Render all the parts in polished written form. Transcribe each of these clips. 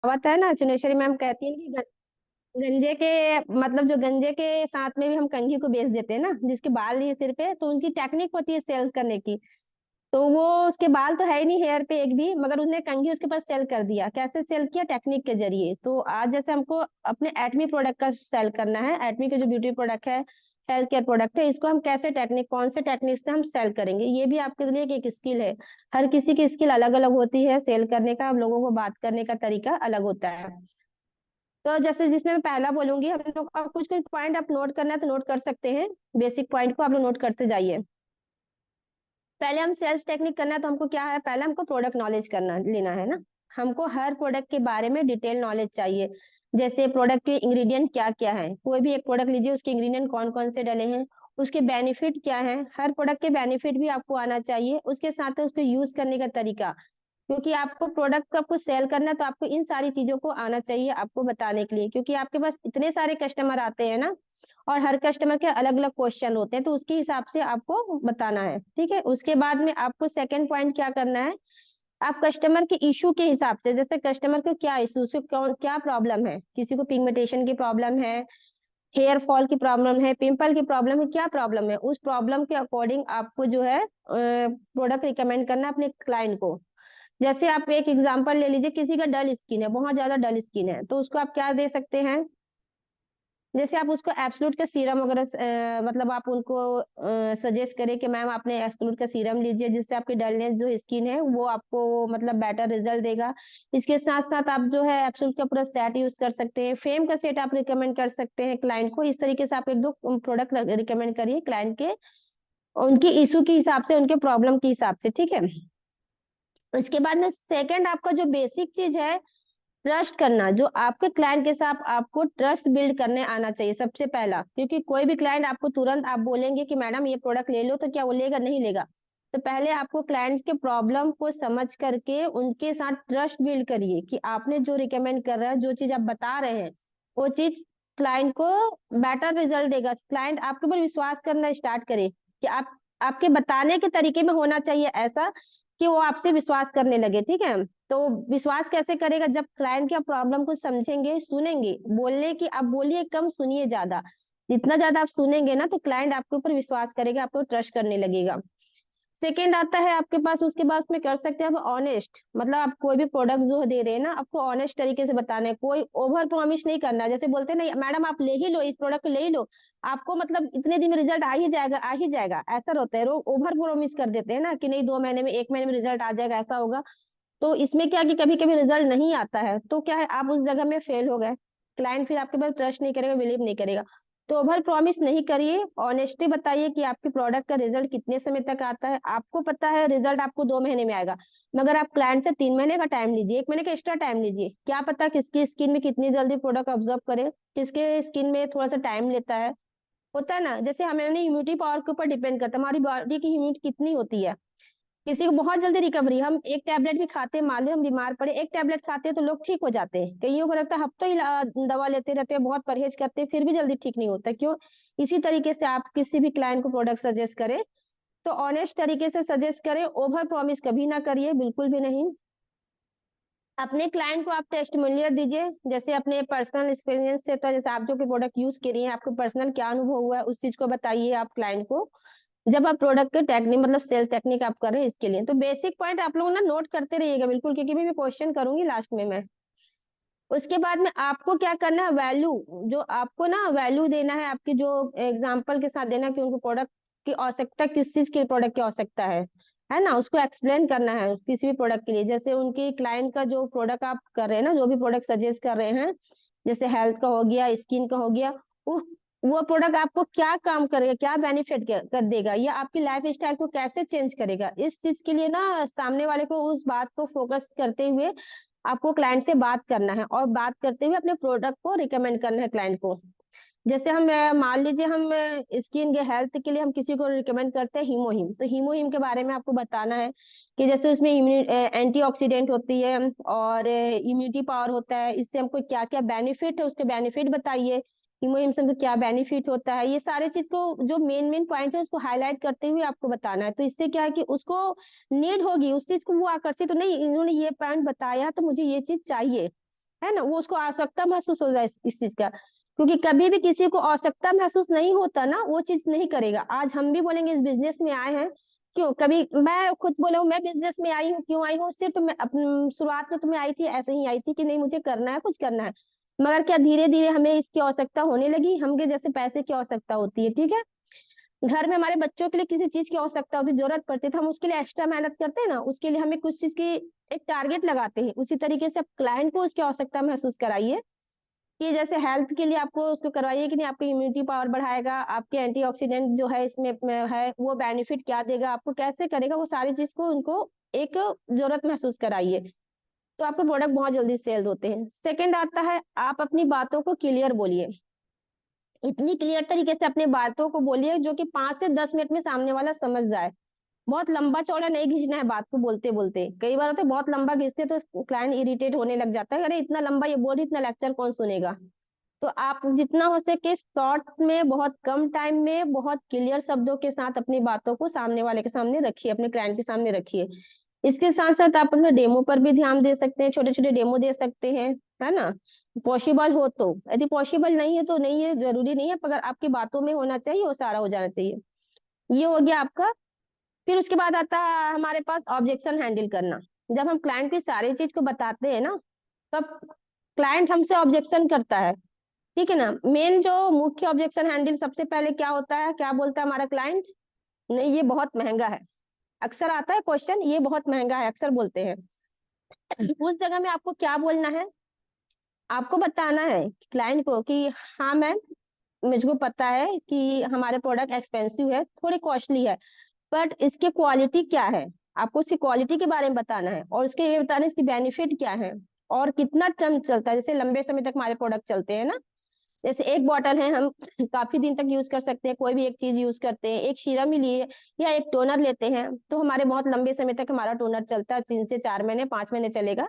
कहावत है ना, चुनेश्वरी मैम कहती है कि गंजे के मतलब जो गंजे के साथ में भी हम कंघी को बेच देते हैं ना, जिसके बाल नहीं है सिर पे, तो उनकी टेक्निक होती है सेल करने की। तो वो उसके बाल तो है ही नहीं हेयर पे एक भी, मगर उसने कंघी उसके पास सेल कर दिया। कैसे सेल किया? टेक्निक के जरिए। तो आज जैसे हमको अपने एटमी प्रोडक्ट का सेल करना है, एटमी के जो ब्यूटी प्रोडक्ट है, हेल्थ केयर प्रोडक्ट है, इसको हम कैसे टेक्निक, कौन से टेक्निक से हम सेल करेंगे, ये भी आपके लिए एक स्किल है। हर किसी की स्किल अलग अलग होती है, सेल करने का, हम लोगों को बात करने का तरीका अलग होता है। तो जैसे जिसमें मैं पहला बोलूंगी, हम लोग और कुछ कुछ पॉइंट आप नोट करना है तो नोट कर सकते हैं। बेसिक पॉइंट को आप लोग नोट करते जाइए। पहले हम सेल्स टेक्निक करना है तो हमको क्या है, पहले हमको प्रोडक्ट नॉलेज करना लेना है ना। हमको हर प्रोडक्ट के बारे में डिटेल नॉलेज चाहिए। जैसे प्रोडक्ट के इंग्रेडिएंट क्या क्या है, कोई भी एक प्रोडक्ट लीजिए, उसके इंग्रेडिएंट कौन कौन से डले हैं, उसके बेनिफिट क्या है, हर प्रोडक्ट के बेनिफिट भी आपको आना चाहिए, उसके साथ उसको यूज करने का तरीका। क्योंकि आपको प्रोडक्ट को आपको सेल करना है तो आपको इन सारी चीजों को आना चाहिए आपको बताने के लिए, क्योंकि आपके पास इतने सारे कस्टमर आते हैं ना, और हर कस्टमर के अलग अलग क्वेश्चन होते हैं, तो उसके हिसाब से आपको बताना है। ठीक है, उसके बाद में आपको सेकंड पॉइंट क्या करना है, आप कस्टमर के इशू के हिसाब से, जैसे कस्टमर को क्या इशू, उसको कौन क्या प्रॉब्लम है, किसी को पिगमेंटेशन की प्रॉब्लम है, हेयर फॉल की प्रॉब्लम है, पिंपल की प्रॉब्लम है, क्या प्रॉब्लम है, उस प्रॉब्लम के अकॉर्डिंग आपको जो है प्रोडक्ट रिकमेंड करना है अपने क्लाइंट को। जैसे आप एक एग्जांपल ले लीजिए, किसी का डल स्किन है, बहुत ज्यादा डल स्किन है, तो उसको आप क्या दे सकते हैं, जैसे आप उसको एब्सोल्यूट का सीरम वगैरह मतलब आप उनको सजेस्ट करें कि मैम आपने एब्सोल्यूट का सीरम लीजिए, जिससे आपकी डलनेस जो स्किन है वो आपको मतलब बेटर रिजल्ट देगा। इसके साथ साथ आप जो है एब्सोल्यूट का पूरा सेट यूज कर सकते हैं, फेम का सेट आप रिकमेंड कर सकते हैं क्लाइंट को। इस तरीके से आप एक दो प्रोडक्ट रिकमेंड करिए क्लाइंट के, उनकी इशू के हिसाब से, उनके प्रॉब्लम के हिसाब से। ठीक है, इसके बाद में सेकंड आपका जो बेसिक चीज है, ट्रस्ट करना। जो आपके क्लाइंट के साथ आपको ट्रस्ट बिल्ड करने आना चाहिए सबसे पहला, क्योंकि कोई भी क्लाइंट आपको तुरंत आप बोलेंगे कि मैडम ये प्रोडक्ट ले लो, तो क्या वो लेगा? नहीं लेगा। तो पहले आपको क्लाइंट के प्रॉब्लम को समझ करके उनके साथ ट्रस्ट बिल्ड करिए कि आपने जो रिकमेंड कर रहा है, जो चीज आप बता रहे हैं, वो चीज क्लाइंट को बेटर रिजल्ट देगा। क्लाइंट आपके ऊपर विश्वास करना स्टार्ट करे कि आप, आपके बताने के तरीके में होना चाहिए ऐसा कि वो आपसे विश्वास करने लगे। ठीक है, तो विश्वास कैसे करेगा? जब क्लाइंट के प्रॉब्लम को समझेंगे, सुनेंगे, बोलने की आप बोलिए कम, सुनिए ज्यादा। जितना ज्यादा आप सुनेंगे ना, तो क्लाइंट आपके ऊपर विश्वास करेगा, आपको ट्रस्ट करने लगेगा। सेकेंड आता है आपके पास, उसके बाद में कर सकते हैं आप ऑनेस्ट, मतलब आप कोई भी प्रोडक्ट जो दे रहे हैं ना, आपको ऑनेस्ट तरीके से बताना है, कोई ओवर प्रॉमिस नहीं करना है। जैसे बोलते हैं नहीं मैडम आप ले ही लो, इस प्रोडक्ट को ले ही लो, आपको मतलब इतने दिन में रिजल्ट आ ही जाएगा, आ ही जाएगा, ऐसा होता है। लोग ओवर प्रॉमिस कर देते हैं ना कि नहीं 2 महीने में, 1 महीने में रिजल्ट आ जाएगा, ऐसा होगा। तो इसमें क्या कि कभी कभी रिजल्ट नहीं आता है, तो क्या है, आप उस जगह में फेल हो गए। क्लाइंट फिर आपके पास ट्रस्ट नहीं करेगा, बिलीव नहीं करेगा। तो ओवर प्रॉमिस नहीं करिए, ऑनेस्टी बताइए कि आपके प्रोडक्ट का रिजल्ट कितने समय तक आता है। आपको पता है रिजल्ट आपको 2 महीने में आएगा, मगर आप क्लाइंट से 3 महीने का टाइम लीजिए, 1 महीने का एक्स्ट्रा टाइम लीजिए। क्या पता किसकी स्किन में कितनी जल्दी प्रोडक्ट ऑब्जर्व करे, किसके स्किन में थोड़ा सा टाइम लेता है। होता है ना, जैसे हमारे इम्यूनिटी पावर के ऊपर डिपेंड करता है हमारी बॉडी की इम्यूनिटी कितनी होती है। किसी को बहुत जल्दी रिकवरी, हम एक टैबलेट भी खाते हैं, मान लो हम बीमार पड़े, एक टैबलेट खाते हैं तो लोग ठीक हो जाते हैं। कईयों को लगता है हफ्तों ही दवा लेते रहते हैं, बहुत परहेज करते हैं, फिर भी जल्दी ठीक नहीं होता। क्यों? इसी तरीके से आप किसी भी क्लाइंट को प्रोडक्ट सजेस्ट करें तो ऑनेस्ट तरीके से सजेस्ट करें, ओवर प्रॉमिस कभी ना करिए, बिल्कुल भी नहीं। अपने क्लाइंट को आप टेस्टिमोनियल दीजिए, जैसे अपने पर्सनल एक्सपीरियंस से, तो जैसे आप जो भी प्रोडक्ट यूज करिए हैं, आपको पर्सनल क्या अनुभव हुआ है, उस चीज को बताइए आप क्लाइंट को, जब आप प्रोडक्ट के टेक्निक मतलब सेल टेक्निक आप कर रहे हैं इसके लिए। तो बेसिक पॉइंट आप लोग ना नोट करते रहिएगा बिल्कुल, क्योंकि मैं क्वेश्चन करूंगी लास्ट में मैं। उसके बाद में आपको क्या करना है, वैल्यू, जो आपको ना वैल्यू देना है, आपकी जो एग्जांपल के साथ देना कि उनको प्रोडक्ट की आवश्यकता, किस चीज के प्रोडक्ट की आवश्यकता है ना, उसको एक्सप्लेन करना है किसी भी प्रोडक्ट के लिए। जैसे उनकी क्लाइंट का जो प्रोडक्ट आप कर रहे हैं ना, जो भी प्रोडक्ट सजेस्ट कर रहे हैं, जैसे हेल्थ का हो गया, स्किन का हो गया, वो वो प्रोडक्ट आपको क्या काम करेगा, क्या बेनिफिट कर देगा, या आपकी लाइफ स्टाइल को कैसे चेंज करेगा, इस चीज के लिए ना सामने वाले को उस बात को फोकस करते हुए आपको क्लाइंट से बात करना है, और बात करते हुए अपने प्रोडक्ट को रिकमेंड करना है क्लाइंट को। जैसे हम मान लीजिए हम स्किन के हेल्थ के लिए हम किसी को रिकमेंड करते हैं हीमोहिम, तो हीमोहिम के बारे में आपको बताना है कि जैसे उसमें एंटीऑक्सीडेंट होती है और इम्यूनिटी पावर होता है, इससे हमको क्या क्या बेनिफिट है, उसके बेनिफिट बताइए। हीमोहिम से हमको क्या बेनिफिट होता है, ये सारे चीज को जो मेन मेन पॉइंट है उसको हाईलाइट करते हुए आपको बताना है। तो इससे क्या है कि उसको नीड होगी उस चीज को, वो आकर्षित तो नहीं, इन्होंने ये पॉइंट बताया तो मुझे ये चीज चाहिए, है ना, वो उसको आवश्यकता महसूस हो जाए इस चीज का। क्योंकि कभी भी किसी को आवश्यकता महसूस नहीं होता ना, वो चीज नहीं करेगा। आज हम भी बोलेंगे इस बिजनेस में आए हैं, क्यों, कभी मैं खुद बोला हूँ मैं बिजनेस में आई हूँ, क्यों आई हूँ, सिर्फ मैं अपनी शुरुआत में तो मैं आई थी ऐसे ही आई थी कि नहीं मुझे करना है, कुछ करना है। मगर क्या धीरे धीरे हमें इसकी आवश्यकता होने लगी, हमके जैसे पैसे की आवश्यकता होती है, ठीक है। घर में हमारे बच्चों के लिए किसी चीज की आवश्यकता होती है, जरूरत पड़ती है, तो हम उसके लिए एक्स्ट्रा मेहनत करते हैं ना, उसके लिए हमें कुछ चीज की एक टारगेट लगाते हैं। उसी तरीके से आप क्लाइंट को उसकी आवश्यकता महसूस कराइए, कि जैसे हेल्थ के लिए आपको उसको करवाइए कि नहीं, आपकी इम्यूनिटी पावर बढ़ाएगा, आपके एंटीऑक्सीडेंट जो है इसमें है वो बेनिफिट क्या देगा आपको, कैसे करेगा, वो सारी चीज को उनको एक जरूरत महसूस कराइए, तो आपके प्रोडक्ट बहुत जल्दी सेल होते हैं। सेकंड आता है, आप अपनी बातों को क्लियर बोलिए। इतनी क्लियर तरीके से अपनी बातों को बोलिए जो कि 5 से 10 मिनट में सामने वाला समझ जाए। बहुत लंबा चौड़ा नहीं खींचना है बात को बोलते बोलते, कई बार होता है बहुत लंबा खींचते तो क्लाइंट इरिटेट होने लग जाता है, अरे इतना लंबा ये बोल रही, इतना लेक्चर कौन सुनेगा। तो आप जितना हो सके शॉर्ट में, बहुत कम टाइम में, बहुत क्लियर शब्दों के साथ अपनी बातों को सामने वाले के सामने रखिए, अपने क्लाइंट के सामने रखिए। इसके साथ साथ आप अपने डेमो पर भी ध्यान दे सकते हैं, छोटे छोटे डेमो दे सकते हैं, है ना, पॉसिबल हो तो। यदि पॉसिबल नहीं है तो नहीं है, जरूरी नहीं है, मगर आपकी बातों में होना चाहिए, वो सारा हो जाना चाहिए। ये हो गया आपका। फिर उसके बाद आता है हमारे पास ऑब्जेक्शन हैंडल करना। जब हम क्लाइंट की सारी चीज को बताते हैं ना, तब क्लाइंट हमसे ऑब्जेक्शन करता है, ठीक है ना। मेन जो मुख्य ऑब्जेक्शन हैंडल सबसे पहले क्या होता है, क्या बोलता है हमारा क्लाइंट, नहीं ये बहुत महंगा है। अक्सर आता है क्वेश्चन, ये बहुत महंगा है, अक्सर बोलते हैं। उस जगह में आपको क्या बोलना है, आपको बताना है क्लाइंट को कि हाँ मैम, मुझको पता है कि हमारे प्रोडक्ट एक्सपेंसिव है, थोड़ी कॉस्टली है, बट इसकी क्वालिटी क्या है, आपको उसकी क्वालिटी के बारे में बताना है, और उसके ये बताना है इसकी बेनिफिट क्या है, और कितना टर्म चलता है, जैसे लंबे समय तक हमारे प्रोडक्ट चलते हैं ना। जैसे एक बॉटल है, हम काफी दिन तक यूज कर सकते हैं, कोई भी एक चीज यूज करते हैं, एक सीरम ही लिए या एक टोनर लेते हैं, तो हमारे बहुत लंबे समय तक हमारा टोनर चलता है, 3 से 4 महीने 5 महीने चलेगा।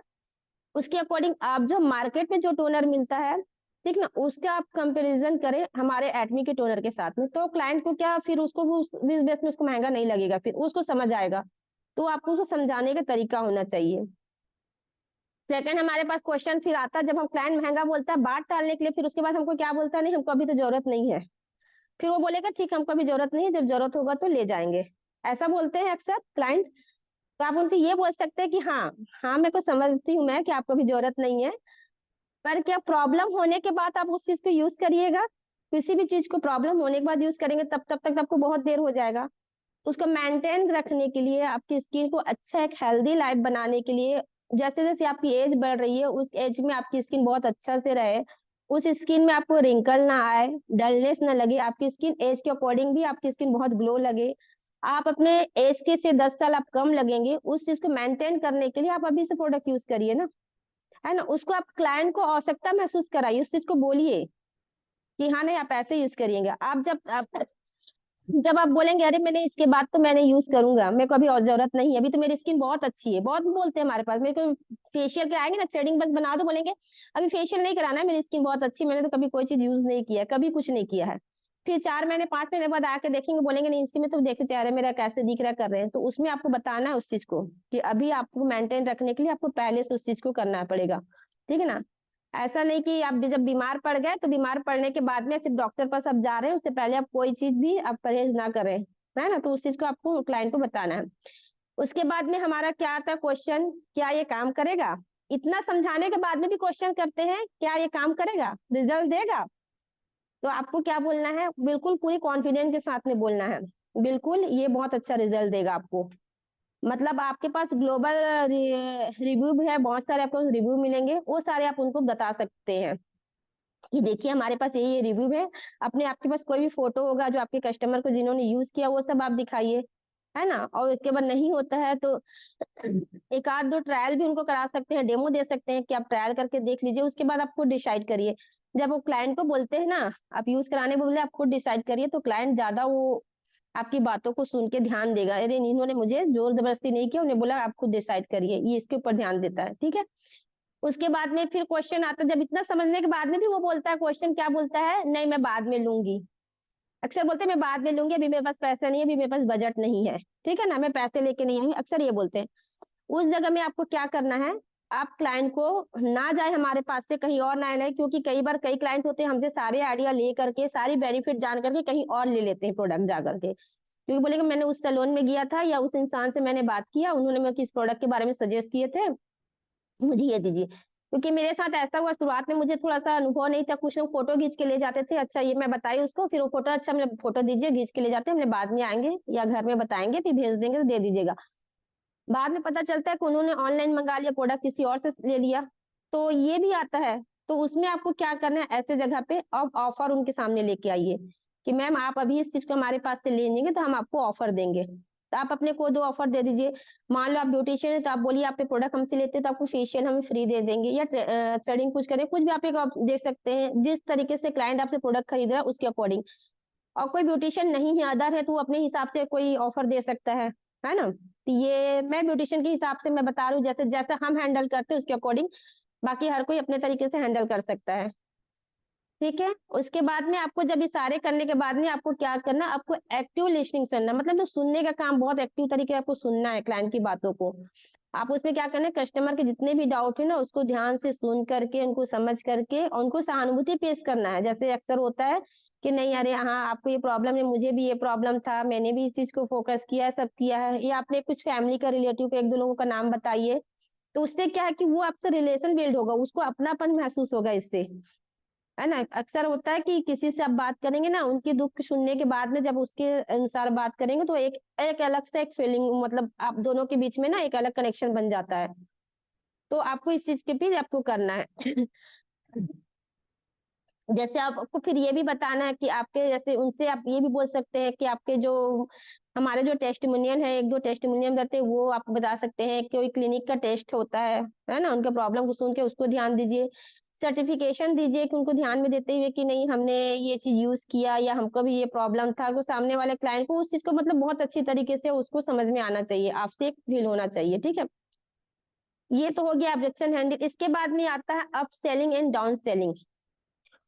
उसके अकॉर्डिंग आप जो मार्केट में जो टोनर मिलता है, ठीक ना, उसका आप कंपैरिजन करें हमारे एटमी के टोनर के साथ में, तो क्लाइंट को क्या, फिर उसको वो उस बेस में उसको महंगा नहीं लगेगा, फिर उसको समझ आएगा। तो आपको उसको समझाने का तरीका होना चाहिए। सेकंड हमारे पास क्वेश्चन फिर आता है, जब हम क्लाइंट महंगा बोलता है बात टालने के लिए, फिर उसके बाद हमको क्या बोलता है, नहीं हमको अभी तो जरूरत नहीं है। फिर वो बोलेगा ठीक हमको अभी जरूरत नहीं है, जब जरूरत होगा तो ले जाएंगे। ऐसा बोलते हैं अक्सर क्लाइंट। तो आप उनको ये बोल सकते हैं कि हाँ, हाँ मेरे को समझती हूँ मैं कि आपको अभी जरूरत नहीं है, पर क्या प्रॉब्लम होने के बाद आप उस चीज को यूज करिएगा। किसी भी चीज को प्रॉब्लम होने के बाद यूज करेंगे तब तब तक आपको बहुत देर हो जाएगा। उसको मेंटेन रखने के लिए, आपकी स्किन को अच्छा एक हेल्दी लाइफ बनाने के लिए, जैसे जैसे आपकी एज बढ़ रही है, उस एज में आपकी स्किन बहुत अच्छा से रहे, उस स्किन में आपको रिंकल ना आए, डलनेस ना लगे, आपकी स्किन एज के अकॉर्डिंग भी आपकी स्किन बहुत ग्लो लगे, आप अपने एज के से 10 साल आप कम लगेंगे, उस चीज को मेंटेन करने के लिए आप अभी से प्रोडक्ट यूज करिए ना, है ना। उसको आप क्लाइंट को आवश्यकता महसूस कराइए, उस चीज को बोलिए कि हाँ नहीं आप ऐसे यूज करिएगा। आप जब आप बोलेंगे अरे मैंने इसके बाद तो मैंने यूज करूंगा, मेरे को अभी और जरूरत नहीं है, अभी तो मेरी स्किन बहुत अच्छी है, बहुत बोलते हैं हमारे पास, मेरे को फेशियल कराएंगे ना, थ्रेडिंग बस बना दो, बोलेंगे अभी फेशियल नहीं कराना है, मेरी स्किन बहुत अच्छी, मैंने तो कभी कोई चीज यूज नहीं किया, कभी कुछ नहीं किया है। फिर 4 महीने 5 महीने बाद आके देखेंगे, बोलेंगे नहीं इसकी में तो देखो चेहरे मेरा कैसे दिख रहा, कर रहे हैं, तो उसमें आपको बताना है उस चीज को कि अभी आपको मेंटेन रखने के लिए आपको पहले से उस चीज को करना पड़ेगा, ठीक है ना। ऐसा नहीं कि आप जब बीमार पड़ गए तो बीमार पड़ने के बाद में सिर्फ डॉक्टर पास आप जा रहे हैं, उससे पहले आप कोई चीज भी आप परहेज ना करें, है ना। तो उस चीज को आपको क्लाइंट को बताना है। उसके बाद में हमारा क्या आता है क्वेश्चन, क्या ये काम करेगा। इतना समझाने के बाद में भी क्वेश्चन करते हैं, क्या ये काम करेगा, रिजल्ट देगा। तो आपको क्या बोलना है, बिल्कुल पूरी कॉन्फिडेंस के साथ में बोलना है, बिल्कुल ये बहुत अच्छा रिजल्ट देगा आपको। मतलब आपके पास ग्लोबल रिव्यू भी है, बहुत सारे आपको रिव्यू मिलेंगे, वो सारे आप उनको बता सकते हैं कि देखिए हमारे पास ये रिव्यू है। अपने आपके पास कोई भी फोटो होगा जो आपके कस्टमर को जिन्होंने यूज किया वो सब आप दिखाइए, है ना। और उसके बाद नहीं होता है तो एक आध दो ट्रायल भी उनको करा सकते हैं, डेमो दे सकते हैं कि आप ट्रायल करके देख लीजिए, उसके बाद आप खुद डिसाइड करिए। जब वो क्लाइंट को बोलते हैं ना, आप यूज कराने बोले आप खुद डिसाइड करिए, तो क्लाइंट ज्यादा वो आपकी बातों को सुन के ध्यान देगा, अरे इन्होंने मुझे जोर जबरदस्ती नहीं किया, उन्हें बोला आप खुद डिसाइड करिए, ये इसके ऊपर ध्यान देता है, ठीक है। उसके बाद में फिर क्वेश्चन आता है, जब इतना समझने के बाद में भी वो बोलता है, क्वेश्चन क्या बोलता है, नहीं मैं बाद में लूंगी। अक्सर बोलते हैं मैं बाद में लूंगी, अभी मेरे पास पैसा नहीं है, अभी मेरे पास बजट नहीं है, ठीक है ना, मैं पैसे लेके नहीं आई, अक्सर ये बोलते हैं। उस जगह में आपको क्या करना है, आप क्लाइंट को ना जाए हमारे पास से कहीं और ना लें, क्योंकि कई बार कई क्लाइंट होते हैं हमसे सारे आइडिया ले करके सारी बेनिफिट जान करके कहीं और ले लेते हैं प्रोडक्ट जा करके, क्योंकि बोलेंगे मैंने उस सैलून में गया था या उस इंसान से मैंने बात किया, उन्होंने मेरे को इस प्रोडक्ट के बारे में सजेस्ट किए थे, मुझे ये दीजिए। क्योंकि मेरे साथ ऐसा हुआ, शुरुआत में मुझे थोड़ा-सा अनुभव नहीं था, कुछ लोग फ़ोटो खींच के ले जाते थे, अच्छा ये मैं बताई उसको, फिर वो फ़ोटो अच्छा हमने फ़ोटो दीजिए, खींच के ले जाते हैं, हमने बाद में आएँगे या घर में बताएँगे, फिर भेज देंगे तो दे दीजिएगा। बाद में पता चलता है कि उन्होंने ऑनलाइन मंगा लिया, प्रोडक्ट किसी और से ले लिया, तो ये भी आता है। तो उसमें आपको क्या करना है, ऐसे जगह पे अब ऑफर उनके सामने लेके आइए कि मैम आप अभी इस चीज़ को हमारे पास से ले लेंगे तो हम आपको ऑफर देंगे। तो आप अपने को 2 ऑफर दे दीजिए। मान लो आप ब्यूटीशियन हैं तो आप बोलिए आप ये प्रोडक्ट हमसे लेते हैं तो आपको फेशियल हम फ्री दे देंगे या थ्रेडिंग कुछ करें, कुछ भी आप एक आप दे सकते हैं। जिस तरीके से क्लाइंट आपसे प्रोडक्ट खरीद रहा है उसके अकॉर्डिंग। और कोई ब्यूटीशियन नहीं है, अदर है, तो वो अपने हिसाब से कोई ऑफर दे सकता है ना? तो ये मैं ब्यूटीशियन के हिसाब से मैं बता रही हूँ, जैसे जैसे हम हैंडल करते हैं उसके अकॉर्डिंग, बाकी हर कोई अपने तरीके से हैंडल कर सकता है। ठीक है? उसके बाद में आपको जब ये सारे करने के बाद में आपको क्या करना, आपको एक्टिव लिसनिंग करना, मतलब जो सुनने का काम बहुत एक्टिव तरीके से आपको सुनना है क्लाइंट की बातों को। आप उसमें क्या करना है, कस्टमर के जितने भी डाउट है ना, उसको ध्यान से सुन करके, उनको समझ करके और उनको सहानुभूति पेश करना है। जैसे अक्सर होता है कि नहीं अरे हाँ, आपको ये प्रॉब्लम है, मुझे भी ये प्रॉब्लम था, मैंने भी इस चीज़ को फोकस किया है, सब किया है, या आपने कुछ फैमिली का रिलेटिव का 1-2 लोगों का नाम बताइए। तो उससे क्या है कि वो आपसे रिलेशन बिल्ड होगा, उसको अपनापन महसूस होगा इससे। है ना? अक्सर होता है कि किसी से आप बात करेंगे ना, उनके दुःख सुनने के बाद में जब उसके अनुसार बात करेंगे तो एक एक अलग से एक फीलिंग, मतलब आप दोनों के बीच में ना एक अलग कनेक्शन बन जाता है। तो आपको इस चीज़ के भी आपको करना है। जैसे आपको फिर ये भी बताना है कि आपके जैसे उनसे आप ये भी बोल सकते हैं कि आपके जो हमारे जो टेस्टिमोनियल है, 1-2 टेस्टिमोनियल रहते हैं, वो आप बता सकते हैं। कोई क्लिनिक का टेस्ट होता है ना? उनके प्रॉब्लम को सुन के उसको ध्यान दीजिए। सर्टिफिकेशन दीजिए कि उनको ध्यान में देते हुए कि नहीं हमने ये चीज़ यूज़ किया या हमको भी ये प्रॉब्लम था, तो सामने वाले क्लाइंट को उस चीज़ को मतलब बहुत अच्छी तरीके से उसको समझ में आना चाहिए, आपसे फ़ील होना चाहिए, ठीक है? ये तो हो गया ऑब्जेक्शन हैंडल। इसके बाद में आता है up selling and down selling.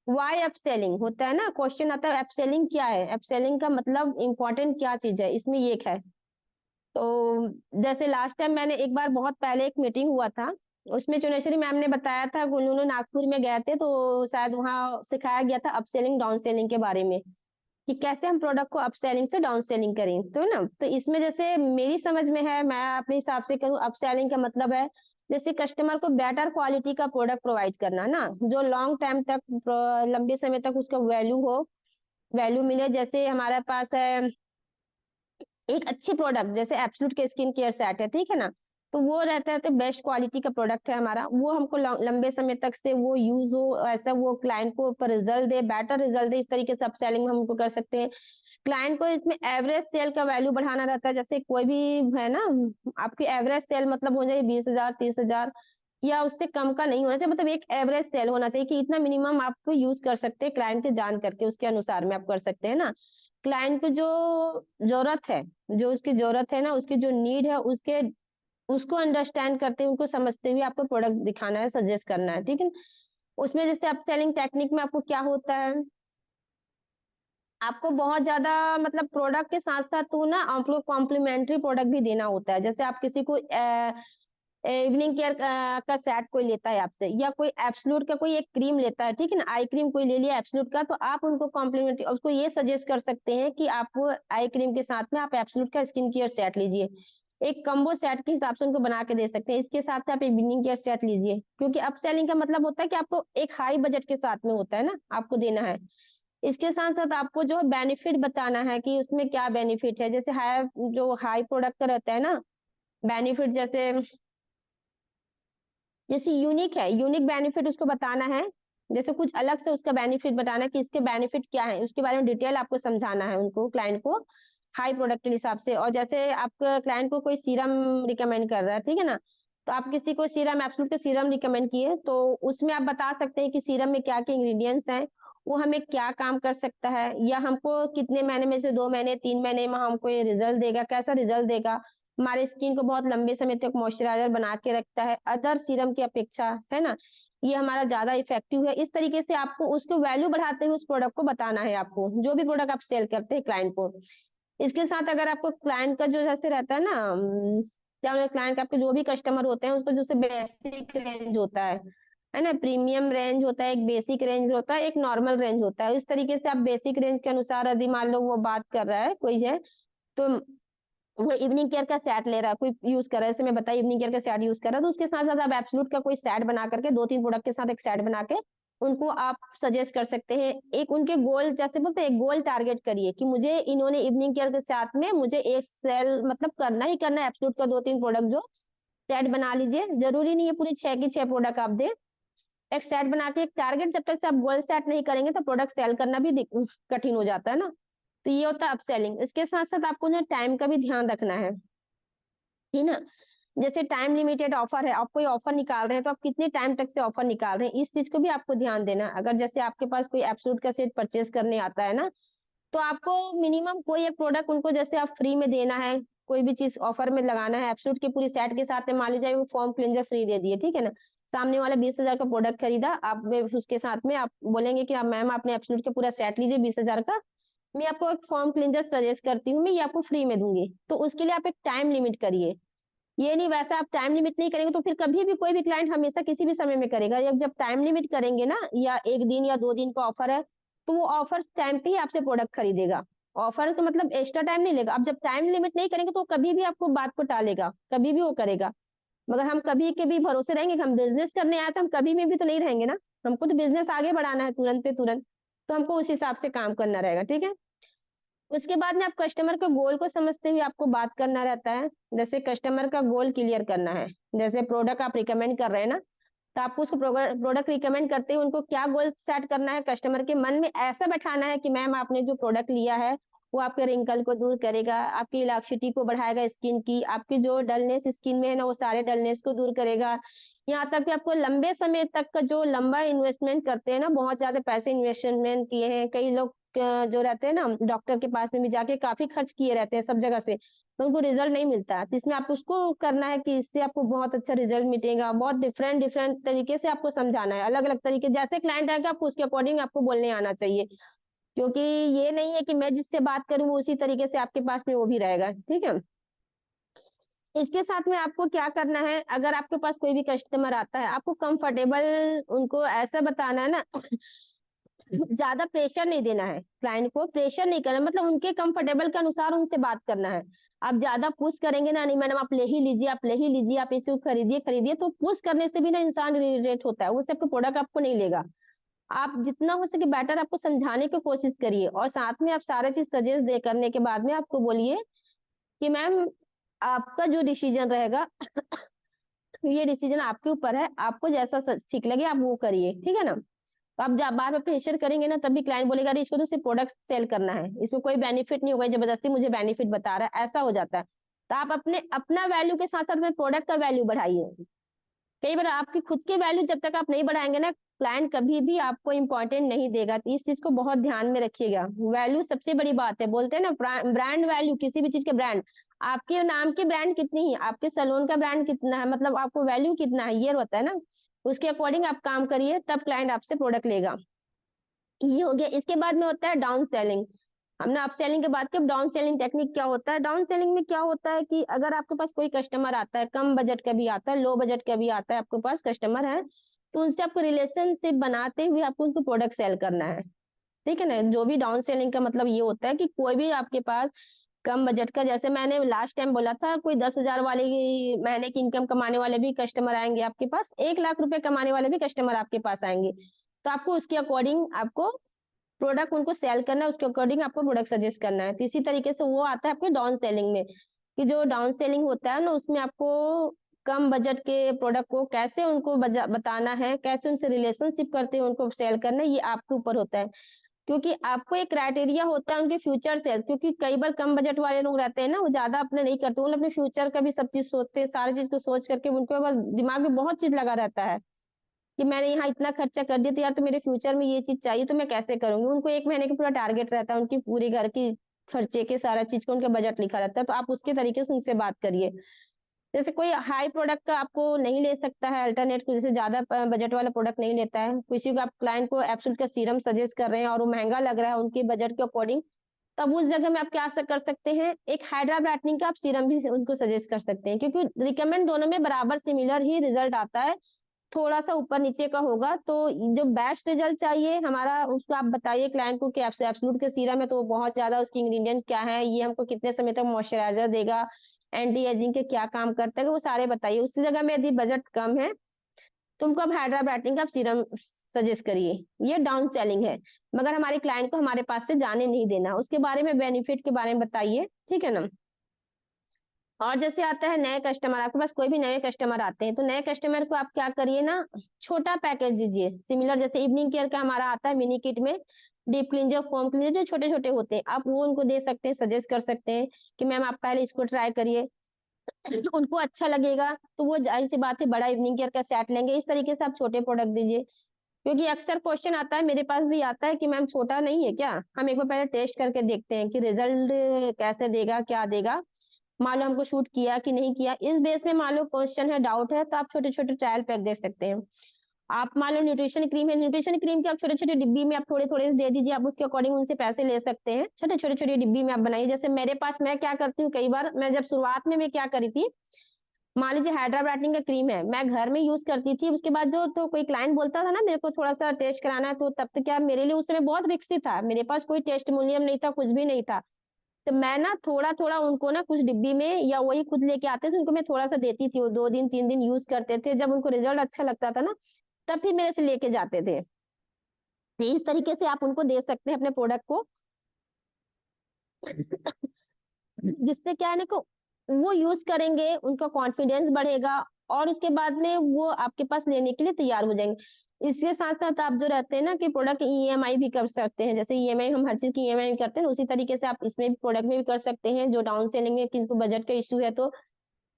Why upselling होता है ना, क्वेश्चन आता है अपसेलिंग क्या है, अपसेलिंग का मतलब इंपॉर्टेंट क्या चीज है, इसमें ये है। तो जैसे लास्ट टाइम मैंने एक बार बहुत पहले एक मीटिंग हुआ था, उसमें चुनेश्वरी मैम ने बताया था कि उन्होंने नागपुर में गए थे तो शायद वहाँ सिखाया गया था अपसेलिंग डाउन सेलिंग के बारे में कि कैसे हम प्रोडक्ट को अपसेलिंग से डाउन सेलिंग करें, तो ना तो इसमें जैसे मेरी समझ में है, मैं अपने हिसाब से करूँ, अपसेलिंग का मतलब है जैसे कस्टमर को बेटर क्वालिटी का प्रोडक्ट प्रोवाइड करना ना, जो लॉन्ग टाइम तक लंबे समय तक उसका वैल्यू हो, वैल्यू मिले। जैसे हमारे पास है एक अच्छी प्रोडक्ट जैसे एब्सोल्यूट के स्किन केयर सेट है, ठीक है ना? तो वो रहता है तो बेस्ट क्वालिटी का प्रोडक्ट है हमारा, वो हमको लंबे समय तक से वो यूज हो, ऐसा वो क्लाइंट को पर रिजल्ट दे, बेटर रिजल्ट दे, इस तरीके से अपसेलिंग हम उनको कर सकते हैं। क्लाइंट को इसमें एवरेज सेल का वैल्यू बढ़ाना रहता है, जैसे कोई भी है ना, आपकी एवरेज सेल मतलब हो जाए 20,000 30,000 या उससे कम का नहीं होना चाहिए, मतलब एक एवरेज सेल होना चाहिए कि इतना मिनिमम आपको यूज कर सकते हैं, क्लाइंट के जान करके उसके अनुसार में आप कर सकते हैं ना। क्लाइंट को जो जरूरत है, जो उसकी जरूरत है ना, उसकी जो नीड है, उसके उसको अंडरस्टैंड करते हुए, उनको समझते हुए आपको प्रोडक्ट दिखाना है, सजेस्ट करना है, ठीक है। उसमें जैसे अपसेलिंग टेक्निक में आपको क्या होता है, आपको बहुत ज़्यादा मतलब प्रोडक्ट के साथ-साथ तो ना आपको कॉम्प्लीमेंट्री प्रोडक्ट भी देना होता है। जैसे आप किसी को इवनिंग केयर का सेट कोई लेता है आपसे या कोई एब्सोल्यूट का कोई एक क्रीम लेता है, ठीक है ना? आई क्रीम कोई ले लिया एब्सोल्यूट का, तो आप उनको कॉम्प्लीमेंट्री उसको ये सजेस्ट कर सकते हैं कि आप आई क्रीम के साथ में आप एब्सोल्यूट का स्किन केयर सेट लीजिए। एक कॉम्बो सेट के हिसाब से उनको बना के दे सकते हैं। इसके साथ आप इवनिंग केयर सेट लीजिए, क्योंकि अपसेलिंग का मतलब होता है कि आपको एक हाई बजट के साथ में होता है ना, आपको देना है। इसके साथ-साथ आपको जो बेनिफिट बताना है कि उसमें क्या बेनिफिट है। जैसे जो हाई प्रोडक्ट का रहता है ना, बेनिफिट जैसे यूनिक है, यूनिक बेनिफिट उसको बताना है। जैसे कुछ अलग से उसका बेनिफिट बताना है कि इसके बेनिफिट क्या है, उसके बारे में डिटेल आपको समझाना है उनको, क्लाइंट को, हाई प्रोडक्ट के हिसाब से। और जैसे आपका क्लाइंट को कोई सीरम रिकमेंड कर रहा है, ठीक है ना? तो आप किसी को सीरम एब्सोल्यूट का सीरम रिकमेंड किए, तो उसमें आप बता सकते हैं कि सीरम में क्या-क्या इंग्रीडिएंट्स हैं, वो हमें क्या काम कर सकता है या हमको कितने महीने में से 2 महीने, 3 महीने में हमको ये रिजल्ट देगा, कैसा रिजल्ट देगा। हमारे स्किन को बहुत लंबे समय तक मॉइस्चराइजर बना के रखता है, अदर सीरम की अपेक्षा, है ना? ये हमारा ज़्यादा इफेक्टिव है। इस तरीके से आपको उसको वैल्यू बढ़ाते हुए उस प्रोडक्ट को बताना है आपको, जो भी प्रोडक्ट आप सेल करते हैं क्लाइंट को। इसके साथ अगर आपको क्लाइंट का जो जैसे रहता है ना क्या क्लाइंट आपके जो भी कस्टमर होते हैं उसका जो बेसिक रेंज होता है ना, प्रीमियम रेंज होता है, एक बेसिक रेंज होता है, एक नॉर्मल रेंज होता है। इस तरीके से आप बेसिक रेंज के अनुसार, यदि मान लो वो बात कर रहा है कोई है, तो वो इवनिंग केयर का सेट ले रहा है, कोई यूज कर रहा है, जैसे मैं बताया इवनिंग केयर का सेट यूज कर रहा है, तो उसके साथ साथ आप एब्सोल्यूट का कोई सेट बना करके, 2-3 प्रोडक्ट के साथ एक सेट बना के उनको आप सजेस्ट कर सकते हैं। एक उनके गोल, जैसे बोलते हैं, एक गोल टारगेट करिए कि मुझे इन्होंने इवनिंग केयर के साथ में मुझे एक सेल मतलब करना ही करना है, एब्सोल्यूट का 2-3 प्रोडक्ट जो सेट बना लीजिए। जरूरी नहीं है पूरी 6 की 6 प्रोडक्ट आप दें, एक सेट बना के एक टारगेट, जब तक से आप गोल सेट नहीं करेंगे तो प्रोडक्ट सेल करना भी कठिन हो जाता है ना। तो ये होता है अपसेलिंग। इसके साथ साथ आपको ना टाइम का भी ध्यान रखना है, ठीक ना। जैसे टाइम लिमिटेड ऑफर है, आप कोई ऑफर निकाल रहे हैं तो आप कितने टाइम तक से ऑफर निकाल रहे हैं, इस चीज को भी आपको ध्यान देना है। अगर जैसे आपके पास कोई एब्सोल्यूट का सेट परचेज करने आता है ना, तो आपको मिनिमम कोई एक प्रोडक्ट उनको जैसे आप फ्री में देना है, कोई भी चीज ऑफर में लगाना है, एब्सोल्यूट की पूरी सेट के साथ में मान लीजिए वो फॉर्म क्लींजर फ्री दे दिए, ठीक है ना। सामने वाला 20,000 का प्रोडक्ट खरीदा, आप उसके साथ में आप बोलेंगे कि मैम आपने एब्सोल्यूट का पूरा सेट लीजिए 20,000 का, मैं आपको एक फॉर्म क्लींजर सजेस्ट करती हूँ, मैं ये आपको फ्री में दूंगी। तो उसके लिए आप एक टाइम लिमिट करिए। ये नहीं, वैसा आप टाइम लिमिट नहीं करेंगे तो फिर कभी भी कोई भी क्लाइंट हमेशा किसी भी समय में करेगा। जब टाइम लिमिट करेंगे ना, या 1 दिन या 2 दिन का ऑफर है, तो वो ऑफर टाइम पे ही आपसे प्रोडक्ट खरीदेगा। ऑफर तो मतलब एक्स्ट्रा टाइम नहीं लेगा। अब जब टाइम लिमिट नहीं करेंगे तो कभी भी आपको बात को टालेगा, कभी भी वो करेगा। मगर हम कभी के भी भरोसे रहेंगे कि हम बिजनेस करने आए तो हम कभी में भी तो नहीं रहेंगे ना। हमको तो बिजनेस आगे बढ़ाना है तुरंत पे तुरंत, तो हमको उस हिसाब से काम करना रहेगा, ठीक है। उसके बाद में आप कस्टमर के गोल को समझते हुए आपको बात करना रहता है। जैसे कस्टमर का गोल क्लियर करना है, जैसे प्रोडक्ट आप रिकमेंड कर रहे हैं ना, तो आपको उसको प्रोडक्ट रिकमेंड करते हुए उनको क्या गोल सेट करना है, कस्टमर के मन में ऐसा बैठाना है कि मैम आपने जो प्रोडक्ट लिया है वो आपके रिंकल को दूर करेगा, आपकी इलास्टिसिटी को बढ़ाएगा, स्किन की आपकी जो डलनेस स्किन में है ना वो सारे डलनेस को दूर करेगा। यहाँ तक कि आपको लंबे समय तक का जो लंबा इन्वेस्टमेंट करते हैं ना, बहुत ज्यादा पैसे इन्वेस्टमेंट किए हैं कई लोग, जो रहते हैं ना डॉक्टर के पास में भी जाके काफी खर्च किए रहते हैं सब जगह से, तो उनको रिजल्ट नहीं मिलता। तो इसमें आपको उसको करना है कि इससे आपको बहुत अच्छा रिजल्ट मिलेगा। बहुत डिफरेंट डिफरेंट तरीके से आपको समझाना है, अलग अलग तरीके, जैसे क्लाइंट आएगा आपको उसके अकॉर्डिंग आपको बोलने आना चाहिए। क्योंकि ये नहीं है कि मैं जिससे बात करूं वो उसी तरीके से आपके पास में वो भी रहेगा, ठीक है। इसके साथ में आपको क्या करना है, अगर आपके पास कोई भी कस्टमर आता है, आपको कंफर्टेबल उनको ऐसा बताना है ना, ज्यादा प्रेशर नहीं देना है, क्लाइंट को प्रेशर नहीं करना, मतलब उनके कंफर्टेबल के अनुसार उनसे बात करना है। आप ज्यादा पुश करेंगे ना, नहीं मैडम आप ले ही लीजिए, आप ले ही लीजिए, आप इसे खरीदिए खरीदिए, तो पुश करने से भी ना इंसान इरिटेट होता है, वो सबके प्रोडक्ट आपको नहीं लेगा। आप जितना हो सके बेटर आपको समझाने की कोशिश करिए, और साथ में आप सारे चीज सजेस्ट दे करने के बाद में आपको बोलिए कि मैम आपका जो डिसीजन रहेगा ये डिसीजन आपके ऊपर है, आपको जैसा ठीक लगे आप वो करिए, ठीक है ना। तो आप जब बार बार प्रेशर करेंगे ना, तभी क्लाइंट बोलेगा अरे इसको तो सिर्फ प्रोडक्ट सेल करना है, इसमें कोई बेनिफिट नहीं होगा, जबरदस्ती मुझे बेनिफिट बता रहा है, ऐसा हो जाता है। तो आप अपने अपना वैल्यू के साथ साथ में प्रोडक्ट का वैल्यू बढ़ाइए। कई बार आपकी खुद की वैल्यू जब तक आप नहीं बढ़ाएंगे ना, क्लाइंट कभी भी आपको इंपॉर्टेंट नहीं देगा। तो इस चीज को बहुत ध्यान में रखिएगा, वैल्यू सबसे बड़ी बात है। बोलते हैं ना ब्रांड वैल्यू, किसी भी चीज के ब्रांड, आपके नाम की ब्रांड कितनी है, आपके सैलून का ब्रांड कितना है, मतलब आपको वैल्यू कितना है, ये होता है ना। उसके अकॉर्डिंग आप काम करिए, तब क्लाइंट आपसे प्रोडक्ट लेगा। ये हो गया। इसके बाद में होता है डाउन सेलिंग। हमने अप सेलिंग के बाद के डाउन सेलिंग टेक्निक क्या होता है। डाउन सेलिंग में क्या होता है कि अगर आपके पास कोई कस्टमर आता है, कम बजट का भी आता है, लो बजट का भी आता है, आपके पास कस्टमर है, तो उनसे आपको रिलेशनशिप बनाते हुए आपको उनको प्रोडक्ट सेल करना है, ठीक है ना। जो भी डाउन सेलिंग का मतलब ये होता है कि कोई भी आपके पास कम बजट का, जैसे मैंने लास्ट टाइम बोला था, कोई 10,000 वाले महीने की इनकम कमाने वाले भी कस्टमर आएंगे आपके पास, 1 लाख रुपए कमाने वाले भी कस्टमर आपके पास आएंगे। तो आपको उसके अकॉर्डिंग आपको प्रोडक्ट उनको सेल करना है, उसके अकॉर्डिंग आपको प्रोडक्ट सजेस्ट करना है। तो इसी तरीके से वो आता है आपके डाउन सेलिंग में, कि जो डाउन सेलिंग होता है ना, उसमें आपको कम बजट के प्रोडक्ट को कैसे उनको बताना है, कैसे उनसे रिलेशनशिप करते हैं उनको सेल करना है, ये आपके ऊपर होता है। क्योंकि आपको एक क्राइटेरिया होता है उनके फ्यूचर सेल्स, क्योंकि कई बार कम बजट वाले लोग रहते हैं ना, वो ज्यादा अपने नहीं करते, वो अपने फ्यूचर का भी सब चीज सोचते हैं, सारी चीज को सोच करके उनके पास दिमाग में बहुत चीज लगा रहता है कि मैंने यहाँ इतना खर्चा कर दिया, तो यार तो मेरे फ्यूचर में ये चीज चाहिए, तो मैं कैसे करूंगी। उनको 1 महीने का पूरा टारगेट रहता है, उनकी पूरी घर की खर्चे के सारा चीज का उनका बजट लिखा रहता है। तो आप उसके तरीके से उनसे बात करिए। जैसे कोई हाई प्रोडक्ट का आपको नहीं ले सकता है अल्टरनेट को, जैसे ज्यादा बजट वाला प्रोडक्ट नहीं लेता है, किसी को आप क्लाइंट को एब्सोल्यूट का सीरम सजेस्ट कर रहे हैं और वो महंगा लग रहा है उनके बजट के अकॉर्डिंग, तब उस जगह में आप क्या कर सकते हैं, एक हाइड्रा का आप सीरम भी उनको सजेस्ट कर सकते हैं, क्योंकि रिकमेंड दोनों में बराबर सिमिलर ही रिजल्ट आता है, थोड़ा सा ऊपर नीचे का होगा। तो जो बेस्ट रिजल्ट चाहिए हमारा, उसको आप बताइए क्लाइंट को कि आपसे एब्सोल्यूट के सीरम है तो बहुत ज्यादा उसकी इंग्रेडिएंट्स क्या है, ये हमको कितने समय तक मॉइस्चराइजर देगा, एंटी एजिंग के क्या काम करता है, वो सारे बताइए। उसी जगह में यदि बजट कम है, तुमको अब हाइड्रा का सीरम सजेस्ट करिए, ये डाउन सेलिंग है। मगर हमारे क्लाइंट को हमारे पास से जाने नहीं देना, उसके बारे में बेनिफिट के बारे में बताइए, ठीक है ना। और जैसे आता है नए कस्टमर, आपके पास कोई भी नए कस्टमर आते हैं, तो नए कस्टमर को आप क्या करिए ना, छोटा पैकेज दीजिए सिमिलर, जैसे इवनिंग केयर का हमारा आता है मिनी किट में, डीप क्लींजर, फोम क्लींजर, जो छोटे छोटे होते हैं, आप वो उनको दे सकते हैं, सजेस्ट कर सकते हैं कि मैम आप पहले इसको ट्राई करिए। उनको अच्छा लगेगा तो वो जाहिर सी बात है बड़ा इवनिंग केयर का सेट लेंगे। इस तरीके से आप छोटे प्रोडक्ट दीजिए, क्योंकि अक्सर क्वेश्चन आता है, मेरे पास भी आता है कि मैम छोटा नहीं है क्या, हम एक बार पहले टेस्ट करके देखते हैं कि रिजल्ट कैसे देगा, क्या देगा, मान लो हमको शूट किया कि नहीं किया, इस बेस में मान लो क्वेश्चन है, डाउट है, तो आप छोटे छोटे ट्रायल पैक दे सकते हैं। आप मान लो न्यूट्रिशन क्रीम है, न्यूट्रिशन क्रीम के आप छोटे छोटे डिब्बी में आप थोड़े थोड़े दे दीजिए, आप उसके अकॉर्डिंग उनसे पैसे ले सकते हैं, छोटे छोटे छोटे डिब्बी में आप बनाइए। जैसे मेरे पास, मैं क्या करती हूँ, कई बार मैं जब शुरुआत में मैं क्या करी थी, मान लीजिए हाइड्रा ब्राइटनिंग का क्रीम है, मैं घर में यूज करती थी, उसके बाद जो तो कोई क्लाइंट बोलता था ना मेरे को थोड़ा सा टेस्ट कराना है, तो तब तक क्या मेरे लिए उस समय बहुत रिस्की था, मेरे पास कोई टेस्ट मूल्यम नहीं था, कुछ भी नहीं था। तो मैं ना थोड़ा थोड़ा उनको ना कुछ डिब्बी में, या वही खुद लेके आते थे, उनको मैं थोड़ा सा देती थी, वो 2 दिन 3 दिन यूज करते थे, जब उनको रिजल्ट अच्छा लगता था ना, तब फिर मेरे से लेके जाते थे। तो इस तरीके से आप उनको दे सकते हैं अपने प्रोडक्ट को, जिससे क्या है ना को वो यूज करेंगे, उनका कॉन्फिडेंस बढ़ेगा, और उसके बाद में वो आपके पास लेने के लिए तैयार हो जाएंगे। इसके साथ साथ आप जो रहते हैं ना कि प्रोडक्ट ईएमआई भी कर सकते हैं, जैसे ईएमआई हम हर चीज की ईएमआई करते हैं, उसी तरीके से आप इसमें भी प्रोडक्ट में भी कर सकते हैं, जो डाउन सेलिंग में किसी बजट का इश्यू है तो।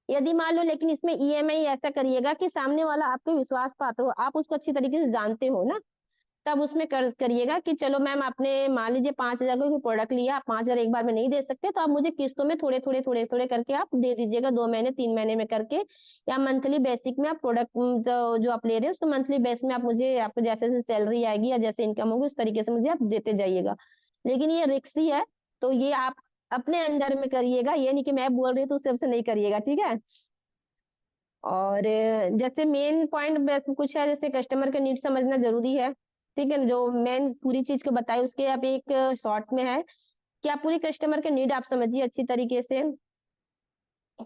यदि मान लो, लेकिन इसमें ईएमआई ऐसा करिएगा कि सामने वाला आपके विश्वास पात्र हो, आप उसको अच्छी तरीके से जानते हो ना, तब उसमें करिएगा कि चलो मैम आपने मान लीजिए 5,000 का कोई प्रोडक्ट लिया, आप 5,000 एक बार में नहीं दे सकते, तो आप मुझे किस्तों में थोड़े थोड़े थोड़े थोड़े करके आप दे दीजिएगा, 2 महीने 3 महीने में करके, या मंथली बेसिक में आप प्रोडक्ट जो आप ले रहे हैं उसको मंथली बेस में आप मुझे, आपको जैसे जैसे सैलरी आएगी या जैसे इनकम होगी उस तरीके से मुझे आप देते जाइएगा। लेकिन ये रिस्की है, तो ये आप अपने अंडर में करिएगा, ये नहीं कि मैं बोल रही हूँ तो उस सबसे नहीं करिएगा, ठीक है। और जैसे मेन पॉइंट कुछ है, जैसे कस्टमर का नीड समझना जरूरी है, ठीक है, जो मेन पूरी चीज को बताए उसके आप एक शॉर्ट में है कि आप पूरी कस्टमर के नीड आप समझिए अच्छी तरीके से।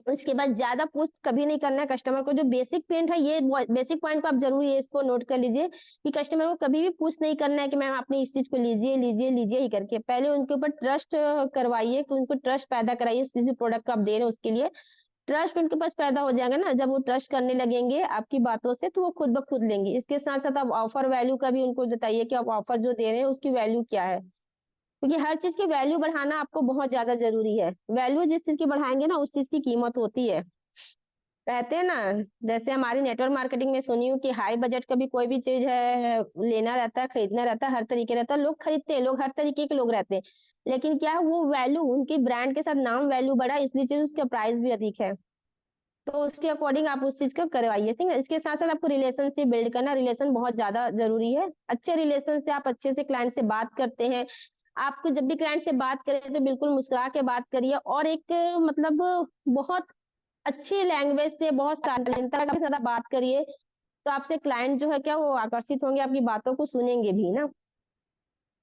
उसके बाद ज्यादा पुश कभी नहीं करना है कस्टमर को, जो बेसिक पॉइंट है, ये बेसिक पॉइंट को आप जरूर ये इसको नोट कर लीजिए कि कस्टमर को कभी भी पुश नहीं करना है कि मैम आपने इस चीज को लीजिए लीजिए लीजिए ही करके, पहले उनके ऊपर ट्रस्ट करवाइए, कि उनको ट्रस्ट पैदा कराइए उस किसी प्रोडक्ट को आप दे रहे हैं उसके लिए। ट्रस्ट उनके पास पैदा हो जाएगा ना, जब वो ट्रस्ट करने लगेंगे आपकी बातों से, तो वो खुद ब खुद लेंगे। इसके साथ साथ आप ऑफर वैल्यू का भी उनको बताइए कि आप ऑफर जो दे रहे हैं उसकी वैल्यू क्या है, क्योंकि हर चीज की वैल्यू बढ़ाना आपको बहुत ज्यादा जरूरी है। वैल्यू जिस चीज की बढ़ाएंगे ना, उस चीज की कीमत होती है, कहते हैं ना। जैसे हमारी नेटवर्क मार्केटिंग में सुनी हूँ कि हाई बजट का भी कोई भी चीज है लेना रहता है, खरीदना रहता है, हर तरीके रहता है, लोग खरीदते हैं, लोग हर तरीके के लोग रहते हैं, लेकिन क्या है, वो वैल्यू उनकी ब्रांड के साथ नाम वैल्यू बढ़ा, इसलिए चीज उसका प्राइस भी अधिक है, तो उसके अकॉर्डिंग आप उस चीज को करवाइए, ठीक है। इसके साथ साथ आपको रिलेशनशिप बिल्ड करना, रिलेशन बहुत ज्यादा जरूरी है। अच्छे रिलेशन से आप अच्छे से क्लाइंट से बात करते हैं, आपको जब भी क्लाइंट से बात करें तो बिल्कुल मुस्कुरा के बात करिए, और एक मतलब बहुत अच्छी लैंग्वेज से, बहुत शालीनता के साथ आप बात करिए, तो आपसे क्लाइंट जो है क्या वो आकर्षित होंगे, आपकी बातों को सुनेंगे भी ना।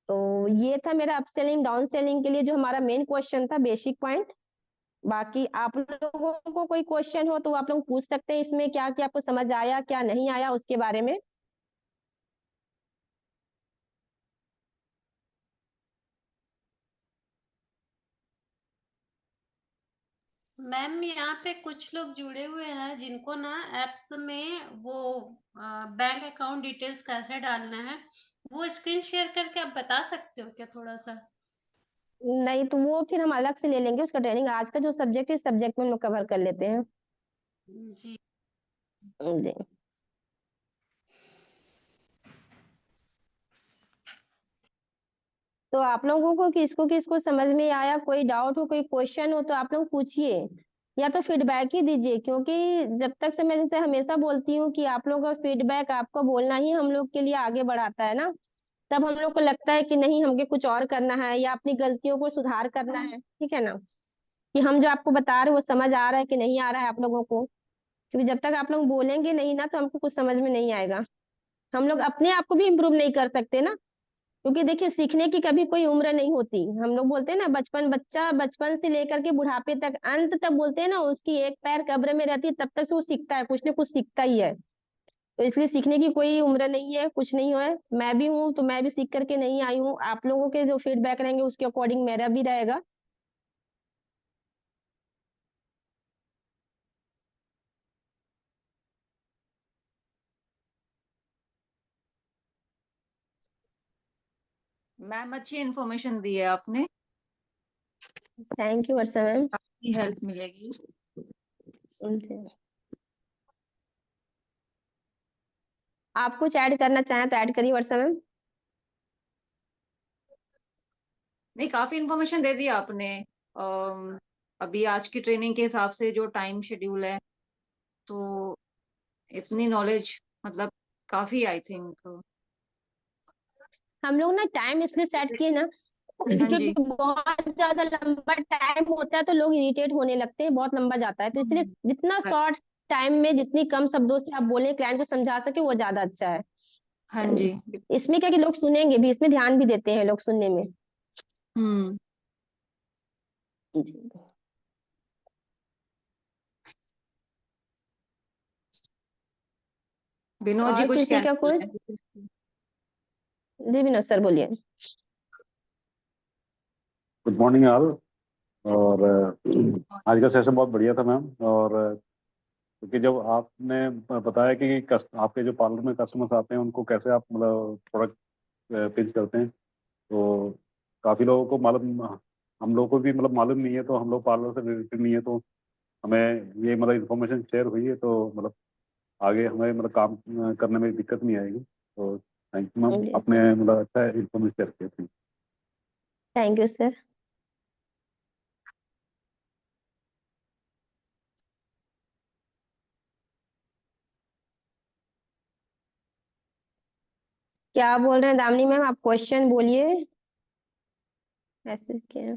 तो ये था मेरा अप सेलिंग डाउन सेलिंग के लिए जो हमारा मेन क्वेश्चन था, बेसिक पॉइंट। बाकी आप लोगों को कोई क्वेश्चन हो तो आप लोग पूछ सकते हैं, इसमें क्या क्या आपको समझ आया क्या नहीं आया उसके बारे में। मैम यहाँ पे कुछ लोग जुड़े हुए हैं जिनको ना एप्स में वो बैंक अकाउंट डिटेल्स कैसे डालना है, वो स्क्रीन शेयर करके आप बता सकते हो क्या थोड़ा सा? नहीं तो वो फिर हम अलग से ले लेंगे उसका ट्रेनिंग, आज का जो सब्जेक्ट है इस सब्जेक्ट में हम लोग कवर कर लेते हैं। जी। जी। तो आप लोगों को किसको किसको समझ में आया, कोई डाउट हो, कोई क्वेश्चन हो तो आप लोग पूछिए, या तो फीडबैक ही दीजिए, क्योंकि जब तक से मैं जैसे हमेशा बोलती हूँ कि आप लोगों का फीडबैक, आपका बोलना ही हम लोग के लिए आगे बढ़ाता है ना। तब हम लोग को लगता है कि नहीं, हमको कुछ और करना है या अपनी गलतियों को सुधार करना है, ठीक है ना, कि हम जो आपको बता रहे हैं वो समझ आ रहा है कि नहीं आ रहा है आप लोगों को। क्योंकि जब तक आप लोग बोलेंगे नहीं ना तो हमको कुछ समझ में नहीं आएगा। हम लोग अपने आप को भी इम्प्रूव नहीं कर सकते ना, क्योंकि देखिए सीखने की कभी कोई उम्र नहीं होती। हम लोग बोलते हैं ना, बचपन बच्चा बचपन से लेकर के बुढ़ापे तक, अंत तक बोलते हैं ना, उसकी एक पैर कब्र में रहती है, तब तक से वो सीखता है, कुछ ना कुछ सीखता ही है। तो इसलिए सीखने की कोई उम्र नहीं है, कुछ नहीं है। मैं भी हूँ तो मैं भी सीख करके नहीं आई हूँ, आप लोगों के जो फीडबैक रहेंगे उसके अकॉर्डिंग मेरा भी रहेगा। मैम अच्छी इन्फॉर्मेशन दी है आपने, थैंक यू वर्षा मैम। आपकी हेल्प मिलेगी। आप कुछ ऐड करना चाहें तो ऐड करिए वर्षा मैम। नहीं, काफी इन्फॉर्मेशन दे दी आपने। अभी आज की ट्रेनिंग के हिसाब से जो टाइम शेड्यूल है, तो इतनी नॉलेज मतलब काफी, आई थिंक। हम लोग ना टाइम इसलिए सेट किए ना, हाँ क्योंकि जी। बहुत ज्यादा लंबा टाइम होता है तो लोग इरिटेट होने लगते हैं, बहुत लंबा जाता है, तो इसलिए जितना शॉर्ट टाइम में जितनी कम शब्दों से आप बोले क्लाइंट को समझा सके वो ज्यादा अच्छा है। हाँ जी। इसमें क्या कि लोग सुनेंगे भी, इसमें ध्यान भी देते हैं लोग सुनने में। हम्म। जी। विनोद जी और कुछ किसी कहना का कुछ? चाहें? जी विनोद सर बोलिए। Good morning all. और आज का सेशन बहुत बढ़िया था मैम। और क्योंकि जब आपने बताया कि आपके जो पार्लर में कस्टमर्स आते हैं उनको कैसे आप मतलब प्रोडक्ट पिच करते हैं, तो काफ़ी लोगों को मालूम, हम लोगों को भी मतलब मालूम नहीं है, तो हम लोग पार्लर से रिलेटेड नहीं है, तो हमें ये मतलब इन्फॉर्मेशन शेयर हुई है, तो मतलब आगे हमें मतलब काम करने में दिक्कत नहीं आएगी। तो थैंक यू मैम, जी आपने सर। मतलब अच्छा इन्फॉर्मेशन शेयर किया थी। Thank you sir. क्या बोल रहे हैं दामिनी मैम, आप क्वेश्चन बोलिए, मैसेज किया।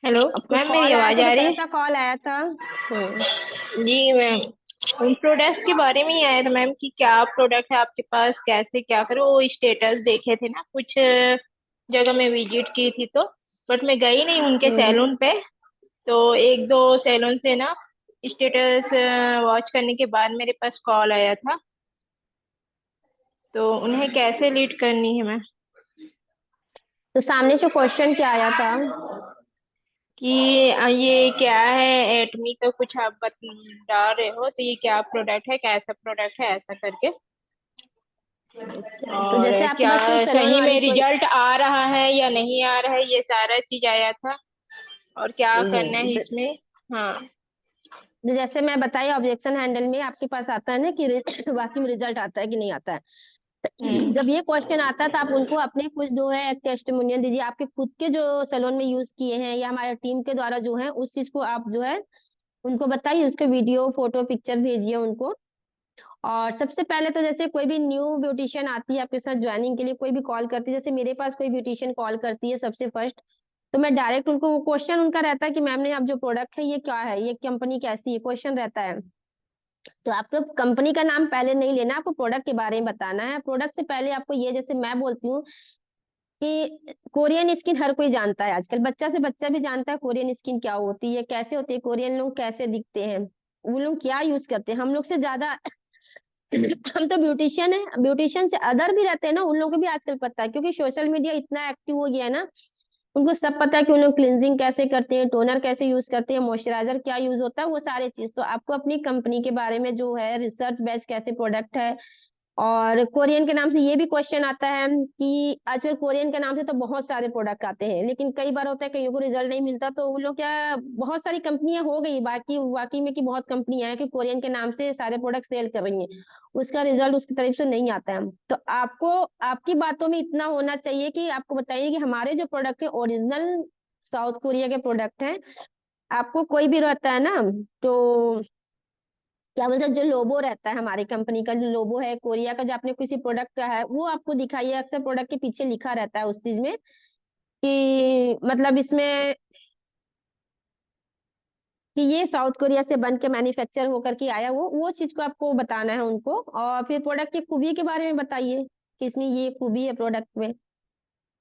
हेलो आपको मैम, मेरी कॉल आया आवाज था तो आ रही है? कैसा कॉल आया था? जी मैम, उन प्रोडक्ट के बारे में ही आया था मैम, कि क्या प्रोडक्ट है आपके पास, कैसे क्या करो। वो स्टेटस देखे थे ना कुछ जगह में विजिट की थी तो, बट मैं गई नहीं उनके हम्म। सैलून पे। तो एक दो सैलून से ना स्टेटस वॉच करने के बाद मेरे पास कॉल आया था। तो उन्हें कैसे लीड करनी है मैम? तो सामने से क्वेश्चन क्या आया था? कि ये क्या है एटमी, तो कुछ आप बता रहे हो तो ये क्या प्रोडक्ट है, कैसा प्रोडक्ट है, ऐसा करके। अच्छा, तो और जैसे आपके क्या पास कोई सैलून सही वाली में कोई। रिजल्ट आ रहा है या नहीं आ रहा है, ये सारा चीज आया था। और क्या करना है तो इसमें? हाँ। जैसे मैं बताई, ऑब्जेक्शन हैंडल में आपके पास आता है ना कि वाकई में रिजल्ट आता है कि नहीं आता है। हम्म। जब ये क्वेश्चन आता है तो आप उनको अपने कुछ जो है टेस्टिमोनियल दीजिए, आपके खुद के जो सैलून में यूज किए हैं या हमारे टीम के द्वारा जो है, उस चीज को आप जो है उनको बताइए, उसके वीडियो फोटो पिक्चर भेजिए उनको। और सबसे पहले तो जैसे कोई भी न्यू ब्यूटिशियन आती है आपके साथ ज्वाइनिंग के लिए, कोई भी कॉल करती है, जैसे मेरे पास कोई ब्यूटिशियन कॉल करती है सबसे फर्स्ट, तो मैं डायरेक्ट उनको, वो क्वेश्चन उनका रहता है कि मैम ने आप जो प्रोडक्ट है ये क्या है, ये कंपनी कैसी है, क्वेश्चन रहता है। तो आपको कंपनी का नाम पहले नहीं लेना, आपको प्रोडक्ट के बारे में बताना है। प्रोडक्ट से पहले आपको ये, जैसे मैं बोलती हूँ कि कोरियन स्किन हर कोई जानता है, आजकल बच्चा से बच्चा भी जानता है कोरियन स्किन क्या होती है, कैसे होती है, कोरियन लोग कैसे दिखते हैं, वो लोग क्या यूज करते हैं, हम लोग से ज्यादा हम तो ब्यूटिशियन है, ब्यूटिशियन से अदर भी रहते हैं ना, उन लोगों को भी आजकल पता है, क्योंकि सोशल मीडिया इतना एक्टिव हो गया है ना, उनको सब पता है कि उन लोग क्लिनजिंग कैसे करते हैं, टोनर कैसे यूज करते हैं, मॉइस्चराइजर क्या यूज होता है, वो सारे चीज। तो आपको अपनी कंपनी के बारे में जो है रिसर्च बेस्ड कैसे प्रोडक्ट है। और कोरियन के नाम से ये भी क्वेश्चन आता है कि आजकल कोरियन के नाम से तो बहुत सारे प्रोडक्ट आते हैं, लेकिन कई बार होता है कईयों को रिजल्ट नहीं मिलता, तो वो लोग क्या, बहुत सारी कंपनियां हो गई बाकी वाकई में कि बहुत कंपनियां हैं कि कोरियन के नाम से सारे प्रोडक्ट सेल कर रही हैं, उसका रिजल्ट उसकी तरफ से नहीं आता है। तो आपको आपकी बातों में इतना होना चाहिए कि आपको बताइए कि हमारे जो प्रोडक्ट है ओरिजिनल साउथ कोरिया के प्रोडक्ट हैं। आपको कोई भी रहता है ना, तो क्या बोलते हैं, जो लोगो रहता है हमारी कंपनी का, जो लोगो है कोरिया का, जो आपने किसी प्रोडक्ट का है वो आपको दिखाइए। अक्सर प्रोडक्ट के पीछे लिखा रहता है उस चीज में कि मतलब इसमें कि ये साउथ कोरिया से बन के मैन्युफैक्चर होकर के आया, वो चीज को आपको बताना है उनको। और फिर प्रोडक्ट की खूबी के बारे में बताइए कि इसमें ये खूबी है प्रोडक्ट में,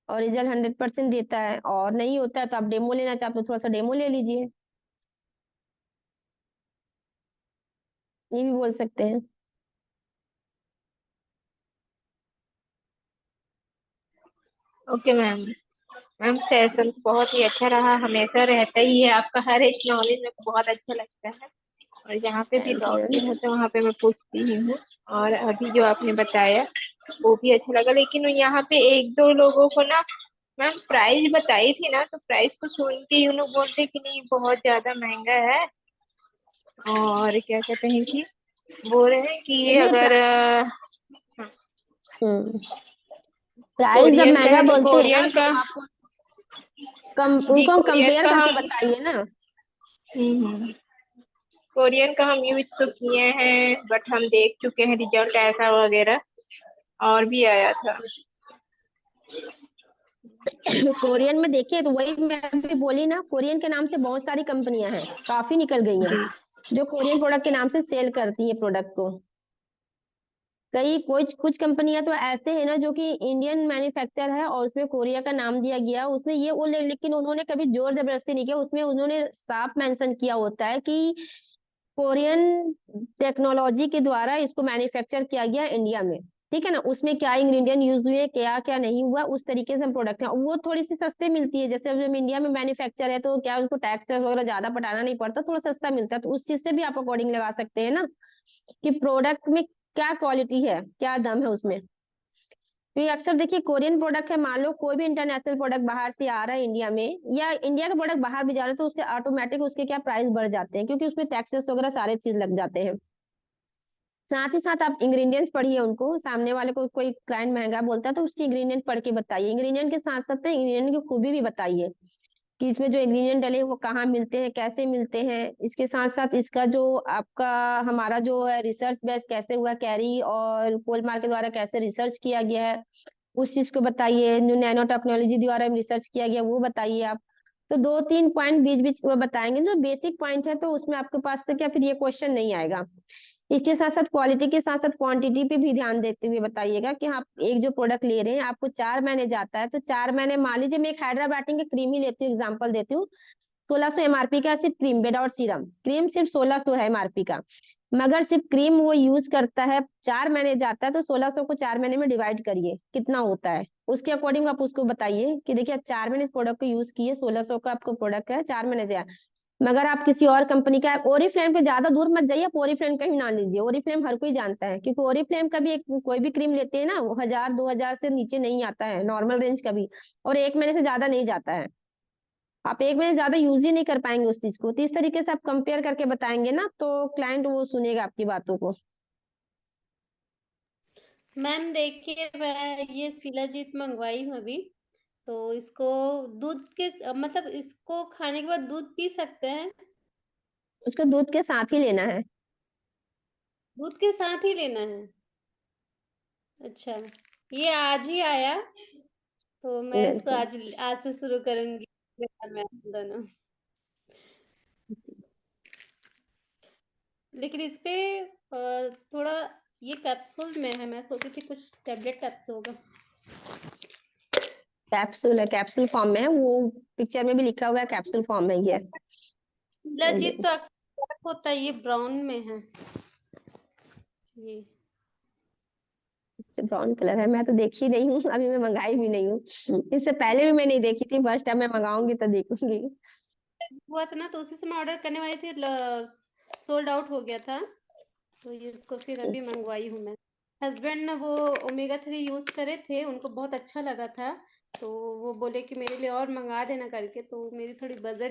और रिजल्ट 100% देता है। और नहीं होता है तो आप डेमो लेना चाहते हो, थोड़ा सा डेमो ले लीजिए, ये भी बोल सकते हैं। Okay ma'am. मैम सेशन बहुत ही अच्छा रहा, हमेशा रहता ही है आपका हर एक नॉलेज, मेरे को बहुत अच्छा लगता है। और जहाँ पे भी थैंक यू डाउट मैम। होता है वहाँ पे मैं पूछती ही हूँ। और अभी जो आपने बताया वो भी अच्छा लगा, लेकिन यहाँ पे एक दो लोगों को ना मैम प्राइस बताई थी ना, तो प्राइस को सुन के ये लोग बोलते कि नहीं बहुत ज्यादा महंगा है। और क्या कहते हैं कि बोल रहे हैं कि ये नहीं, अगर प्राइस जब कोरियन का महंगा है तो बोलते हैं ना कोरियन तो का, आप जी उनको कोरियन कंपेयर का करके हम बताइए ना। कोरियन का हम यूज तो किए हैं, बट हम देख चुके हैं रिजल्ट ऐसा वगैरह, और भी आया था। कोरियन में देखिए तो वही मैं भी बोली ना, कोरियन के नाम से बहुत सारी कंपनियां हैं, काफी निकल गई हैं जी जो कोरियन प्रोडक्ट के नाम से सेल करती है प्रोडक्ट को। कई कुछ कुछ कंपनियां तो ऐसे हैं ना जो कि इंडियन मैन्युफैक्चर है और उसमें कोरिया का नाम दिया गया, उसमें ये वो लेकिन उन्होंने कभी जोर जबरदस्ती नहीं किया, उसमें उन्होंने साफ मेंशन किया होता है कि कोरियन टेक्नोलॉजी के द्वारा इसको मैन्युफैक्चर किया गया इंडिया में। ठीक है ना, उसमें क्या इंग्रेडिएंट यूज हुए, क्या क्या नहीं हुआ, उस तरीके से प्रोडक्ट है। वो थोड़ी सी सस्ते मिलती है, जैसे अब जब इंडिया में मैन्युफैक्चर है तो क्या उनको टैक्स वगैरह ज्यादा पटाना नहीं पड़ता, थोड़ा सस्ता मिलता है, तो उस चीज से भी आप अकॉर्डिंग लगा सकते हैं ना कि प्रोडक्ट में क्या क्वालिटी है, क्या दम है उसमें। तो ये अक्सर देखिए कोरियन प्रोडक्ट है, मान लो कोई भी इंटरनेशनल प्रोडक्ट बाहर से आ रहा है इंडिया में, या इंडिया का प्रोडक्ट बाहर भी जा रहा है, तो उसके ऑटोमेटिक उसके क्या प्राइस बढ़ जाते हैं, क्योंकि उसमें टैक्सेस वगैरह सारे चीज लग जाते हैं। साथ ही साथ आप इंग्रेडिएंट्स पढ़िए, उनको सामने वाले को कोई क्लाइंट महंगा बोलता है तो उसकी इंग्रेडिएंट पढ़ के बताइए, इंग्रेडिएंट के साथ साथ इंग्रेडिएंट की खूबी भी बताइए कि इसमें जो इंग्रेडिएंट डले हैं वो कहाँ मिलते हैं, कैसे मिलते हैं। इसके साथ साथ इसका जो आपका हमारा जो है रिसर्च बेस कैसे हुआ, कैरी और कोलमार के द्वारा कैसे रिसर्च किया गया है, उस चीज को बताइए। जो नैनो टेक्नोलॉजी द्वारा रिसर्च किया गया वो बताइए आप। तो 2-3 पॉइंट बीच बीच में बताएंगे, जो बेसिक पॉइंट है तो उसमें आपके पास से क्या फिर ये क्वेश्चन नहीं आएगा। इसके साथ साथ क्वालिटी के साथ साथ क्वांटिटी पे भी ध्यान देते हुए बताइएगा कि आप एक जो प्रोडक्ट ले रहे हैं आपको 4 महीने जाता है, तो 4 महीने मान लीजिए, मैं एक हाइड्रा की क्रीम ही लेती हूँ, एग्जाम्पल देती हूँ। 1600 एमआरपी का सिर्फ क्रीम विदाउट सीरम, क्रीम सिर्फ 1600 है एमआरपी का, मगर सिर्फ क्रीम वो यूज करता है, 4 महीने जाता है, तो 1600 को 4 महीने में डिवाइड करिए कितना होता है, उसके अकॉर्डिंग आप उसको बताइए कि देखिए आप 4 महीने इस प्रोडक्ट को यूज किए, 1600 का आपको प्रोडक्ट है, 4 महीने जाए। मगर आप किसी और कंपनी का ओरिफ्लेम के ज्यादा दूर मत जाइए, आप ओरिफ्लेम का ही ना लीजिए, ओरिफ्लेम हर कोई जानता है, क्योंकि ओरिफ्लेम का भी एक कोई भी क्रीम लेते हैं ना, वो 1000-2000 से नीचे नहीं आता है नॉर्मल रेंज का भी, और 1 महीने से ज्यादा नहीं जाता है। आप 1 महीने ज्यादा यूज ही नहीं कर पाएंगे उस चीज को, तो इस तरीके से आप कंपेयर करके बताएंगे ना तो क्लाइंट वो सुनेगा आपकी बातों को। मैम देखिए, मैं ये शिलाजीत मंगवाई हूँ अभी, तो इसको दूध के मतलब इसको खाने के बाद दूध पी सकते हैं? उसको दूध के साथ ही लेना है। दूध के साथ ही लेना है? अच्छा, ये आज ही आया, तो मैं इसको बिल्कुल। आज आज से शुरू करूंगी मैं दोनों। लेकिन इस पे थोड़ा ये कैप्सूल में है, मैं सोची थी कुछ टेबलेट टाइप से होगा। कैप्सूल है, कैप्सूल फॉर्म में है वो, पिक्चर में भी लिखा हुआ है कैप्सूल फॉर्म में ही है। शिलाजीत तो अक्सर black होता है, ये ब्राउन में है ये। ब्राउन कलर है, मैं तो देखी नहीं हूँ अभी, मैं मंगाई भी नहीं हूँ, इससे पहले भी मैं नहीं देखी थी, फर्स्ट टाइम मैं मंगाऊंगी तो देखूंगी। हुआ था ना, तो उसी से मैं ऑर्डर करने वाली थी, सोल्ड आउट हो गया था, तो ये इसको फिर अभी मंगवाई हूँ मैं। हस्बैंड ने वो ओमेगा 3 यूज करे थे, उनको बहुत अच्छा लगा था, तो वो बोले कि मेरे लिए और मंगा देना करके, तो मेरी थोड़ी बजट